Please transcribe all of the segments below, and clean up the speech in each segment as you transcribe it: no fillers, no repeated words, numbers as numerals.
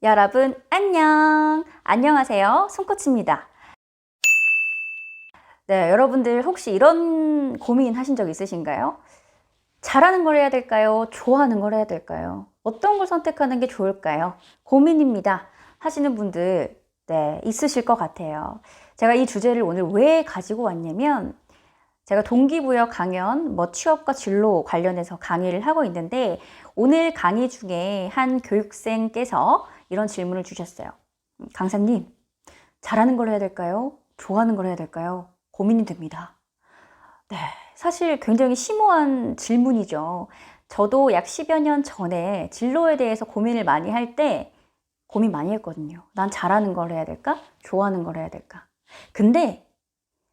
여러분 안녕하세요. 손코치입니다. 네, 여러분들 혹시 이런 고민 하신 적 있으신가요? 잘하는 걸 해야 될까요? 좋아하는 걸 해야 될까요? 어떤 걸 선택하는 게 좋을까요? 고민입니다 하시는 분들 있으실 것 같아요. 제가 이 주제를 오늘 왜 가지고 왔냐면, 제가 동기부여 강연, 취업과 진로 관련해서 강의를 하고 있는데, 오늘 강의 중에 한 교육생께서 이런 질문을 주셨어요. 강사님, 잘하는 걸 해야 될까요? 좋아하는 걸 해야 될까요? 고민이 됩니다. 네, 사실 굉장히 심오한 질문이죠. 저도 약 10여 년 전에 진로에 대해서 고민을 많이 할 때 고민 많이 했거든요. 난 잘하는 걸 해야 될까? 좋아하는 걸 해야 될까? 근데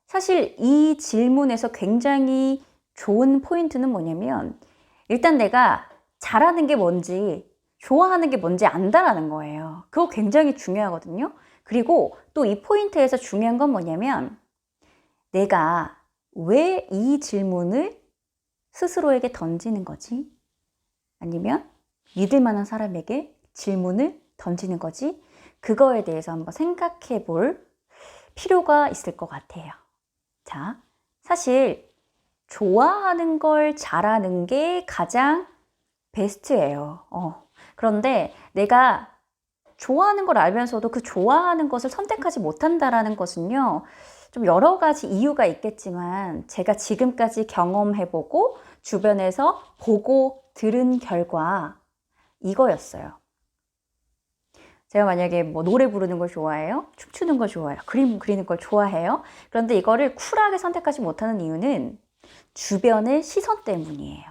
사실 이 질문에서 굉장히 좋은 포인트는 뭐냐면, 일단 내가 잘하는 게 뭔지, 좋아하는 게 뭔지 안다라는 거예요. 그거 굉장히 중요하거든요. 그리고 또 이 포인트에서 중요한 건 뭐냐면, 내가 왜 이 질문을 스스로에게 던지는 거지? 아니면 믿을 만한 사람에게 질문을 던지는 거지? 그거에 대해서 한번 생각해 볼 필요가 있을 것 같아요. 자, 사실 좋아하는 걸 잘하는 게 가장 베스트예요. 그런데 내가 좋아하는 걸 알면서도 그 좋아하는 것을 선택하지 못한다라는 것은요, 좀 여러 가지 이유가 있겠지만, 제가 지금까지 경험해보고 주변에서 보고 들은 결과 이거였어요. 제가 만약에 노래 부르는 걸 좋아해요? 춤추는 걸 좋아해요? 그림 그리는 걸 좋아해요? 그런데 이거를 쿨하게 선택하지 못하는 이유는 주변의 시선 때문이에요.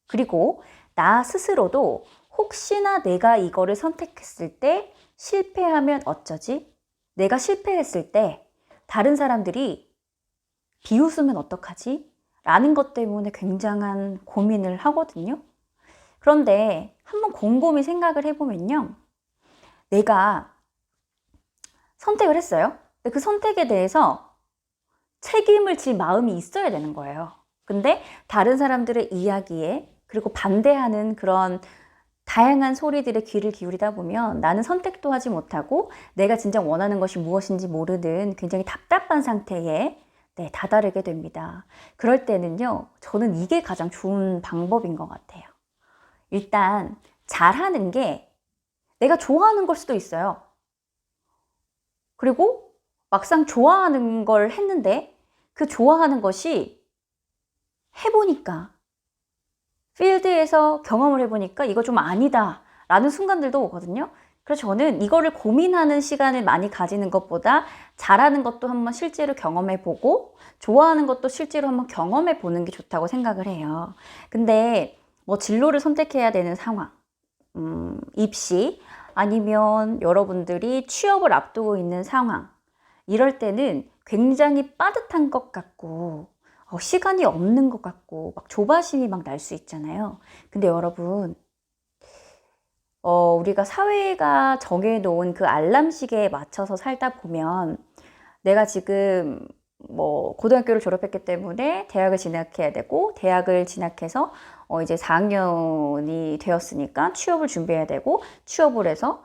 그리고 나 스스로도 혹시나 내가 이거를 선택했을 때 실패하면 어쩌지? 내가 실패했을 때 다른 사람들이 비웃으면 어떡하지? 라는 것 때문에 굉장한 고민을 하거든요. 그런데 한번 곰곰이 생각을 해보면요, 내가 선택을 했어요. 근데 그 선택에 대해서 책임을 질 마음이 있어야 되는 거예요. 근데 다른 사람들의 이야기에, 그리고 반대하는 그런 다양한 소리들에 귀를 기울이다 보면 나는 선택도 하지 못하고 내가 진짜 원하는 것이 무엇인지 모르는 굉장히 답답한 상태에 다다르게 됩니다. 그럴 때는요, 저는 이게 가장 좋은 방법인 것 같아요. 일단 잘하는 게 내가 좋아하는 걸 수도 있어요. 그리고 막상 좋아하는 걸 했는데 그 좋아하는 것이 해보니까, 필드에서 경험을 해보니까 이거 좀 아니다 라는 순간들도 오거든요. 그래서 저는 이거를 고민하는 시간을 많이 가지는 것보다 잘하는 것도 한번 실제로 경험해보고 좋아하는 것도 실제로 한번 경험해보는 게 좋다고 생각을 해요. 근데 진로를 선택해야 되는 상황, 입시, 아니면 여러분들이 취업을 앞두고 있는 상황, 이럴 때는 굉장히 빠듯한 것 같고 시간이 없는 것 같고 막 조바심이 막 날 수 있잖아요. 근데 여러분, 우리가 사회가 정해놓은 그 알람 시계에 맞춰서 살다 보면, 내가 지금 고등학교를 졸업했기 때문에 대학을 진학해야 되고, 대학을 진학해서 이제 4학년이 되었으니까 취업을 준비해야 되고, 취업을 해서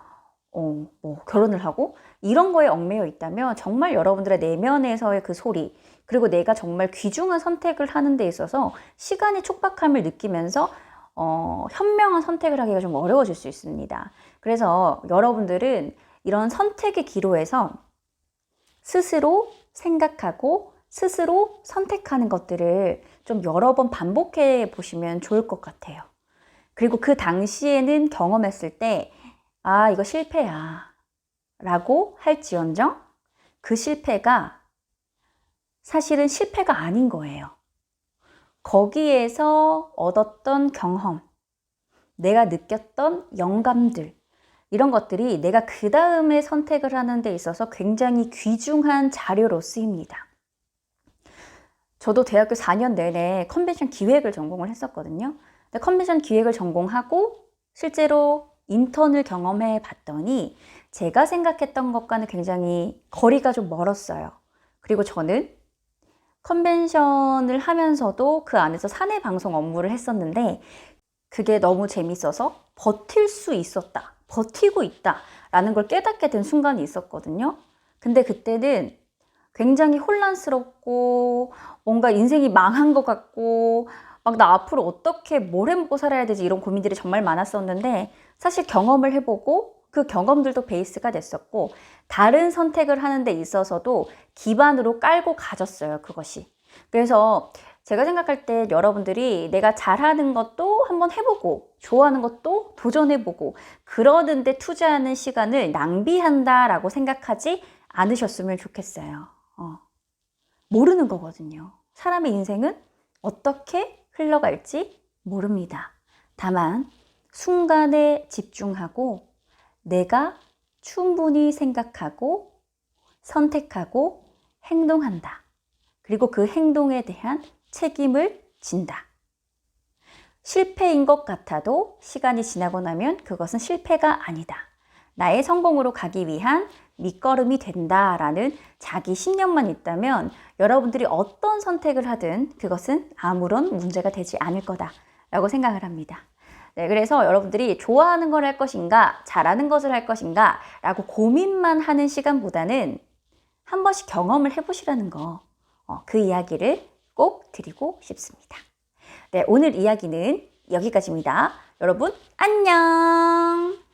결혼을 하고, 이런 거에 얽매여 있다면 정말 여러분들의 내면에서의 그 소리, 그리고 내가 정말 귀중한 선택을 하는 데 있어서 시간의 촉박함을 느끼면서 현명한 선택을 하기가 좀 어려워질 수 있습니다. 그래서 여러분들은 이런 선택의 기로에서 스스로 생각하고 스스로 선택하는 것들을 좀 여러 번 반복해 보시면 좋을 것 같아요. 그리고 그 당시에는 경험했을 때, 아, 이거 실패야 라고 할지언정, 그 실패가 사실은 실패가 아닌 거예요. 거기에서 얻었던 경험, 내가 느꼈던 영감들, 이런 것들이 내가 그 다음에 선택을 하는 데 있어서 굉장히 귀중한 자료로 쓰입니다. 저도 대학교 4년 내내 컨벤션 기획을 전공을 했었거든요. 근데 컨벤션 기획을 전공하고 실제로 인턴을 경험해 봤더니 제가 생각했던 것과는 굉장히 거리가 좀 멀었어요. 그리고 저는 컨벤션을 하면서도 그 안에서 사내 방송 업무를 했었는데, 그게 너무 재밌어서 버틸 수 있었다. 버티고 있다라는 걸 깨닫게 된 순간이 있었거든요. 근데 그때는 굉장히 혼란스럽고 뭔가 인생이 망한 것 같고 막 나 앞으로 어떻게 뭘 해먹고 살아야 되지 이런 고민들이 정말 많았었는데 사실 경험을 해보고 그 경험들도 베이스가 됐었고 다른 선택을 하는 데 있어서도 기반으로 깔고 가졌어요, 그것이. 그래서 제가 생각할 때 여러분들이 내가 잘하는 것도 한번 해보고 좋아하는 것도 도전해보고 그러는데 투자하는 시간을 낭비한다라고 생각하지 않으셨으면 좋겠어요. 모르는 거거든요. 사람의 인생은 어떻게 흘러갈지 모릅니다. 다만 순간에 집중하고 내가 충분히 생각하고 선택하고 행동한다. 그리고 그 행동에 대한 책임을 진다. 실패인 것 같아도 시간이 지나고 나면 그것은 실패가 아니다. 나의 성공으로 가기 위한 밑거름이 된다라는 자기 신념만 있다면 여러분들이 어떤 선택을 하든 그것은 아무런 문제가 되지 않을 거다라고 생각을 합니다. 네, 그래서 여러분들이 좋아하는 걸 할 것인가, 잘하는 것을 할 것인가 라고 고민만 하는 시간보다는 한 번씩 경험을 해보시라는 거, 그 이야기를 꼭 드리고 싶습니다. 네, 오늘 이야기는 여기까지입니다. 여러분, 안녕!